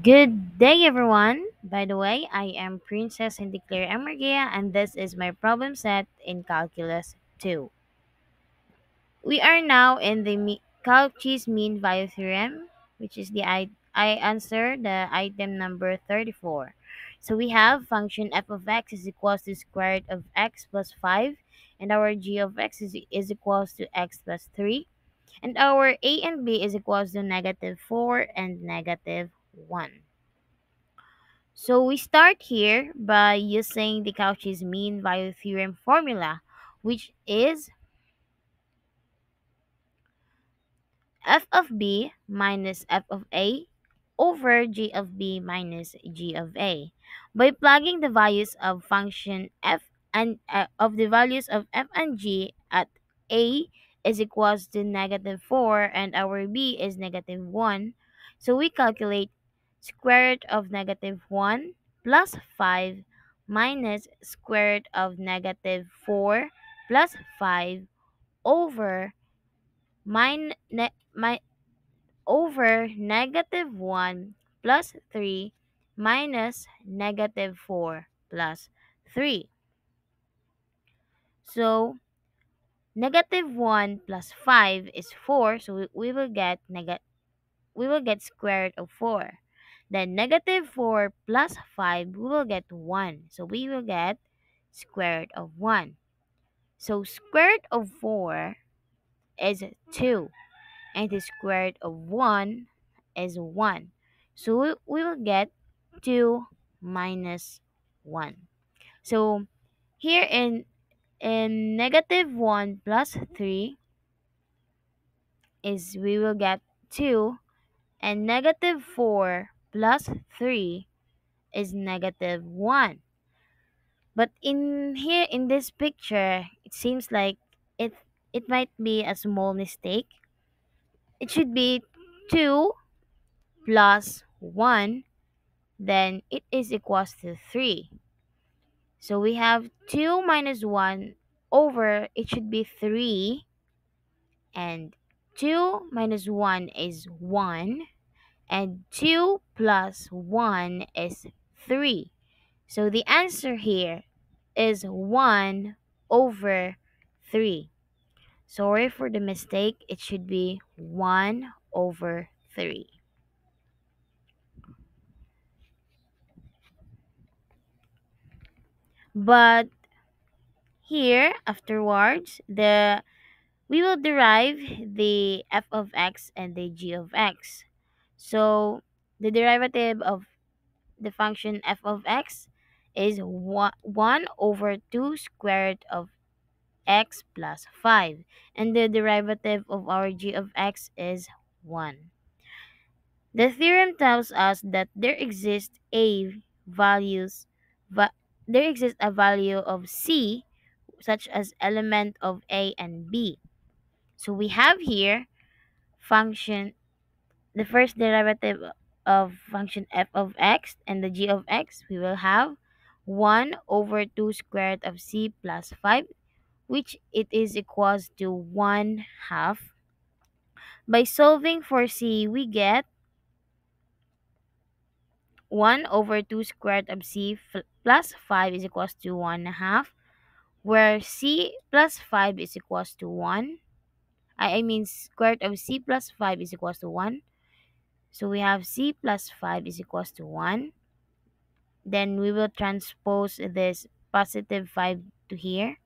Good day, everyone. By the way, I am Princess Claire Emergia, and this is my problem set in Calculus 2. We are now in the Cauchy's mean value theorem, which is I answer the item number 34. So we have function f of x is equals to square root of x plus 5, and our g of x is equals to x plus 3, and our a and b is equals to negative 4 and negative 1. So we start here by using the Cauchy's mean value theorem formula, which is f of b minus f of a over g of b minus g of a. By plugging the values of function f and of the values of f and g at a is equals to negative 4 and our b is negative 1, so we calculate square root of negative 1 plus 5 minus square root of negative 4 plus 5 over min, ne, mi, over negative 1 plus 3 minus negative 4 plus 3. So, negative 1 plus 5 is 4, so we will get square root of 4. Then negative 4 plus 5, we will get 1. So we will get square root of 1. So square root of 4 is 2. And the square root of 1 is 1. So we will get 2 minus 1. So here in negative 1 plus 3 is we will get 2, and negative 4 plus 3 is negative 1. But in here in this picture, it seems like it it might be a small mistake. It should be 2 plus 1, then it is equals to 3. So we have 2 minus 1 over, it should be 3, and 2 minus 1 is 1, and 2 plus 1 is 3. So the answer here is 1 over 3. Sorry for the mistake, it should be 1 over 3. But here afterwards, we will derive the f of x and the g of x. So the derivative of the function f of x is 1 over 2 square root of x plus 5, and the derivative of our g of x is 1. The theorem tells us that values va- there exists a value of c such as element of a and b. So we have here function the first derivative of function f of x and the g of x. We will have 1 over 2 square root of c plus 5, which it is equals to 1 half. By solving for c, we get 1 over 2 square root of plus 5 is equals to 1 half, where c plus 5 is equals to 1. I mean square root of c plus 5 is equals to 1. So we have c plus 5 is equals to 1. Then we will transpose this positive 5 to here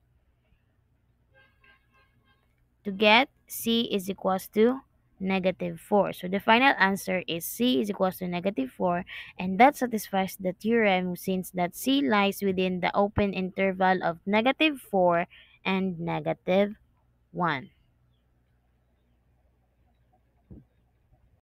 to get c is equals to negative 4. So the final answer is c is equals to negative 4, and that satisfies the theorem since that c lies within the open interval of negative 4 and negative 1.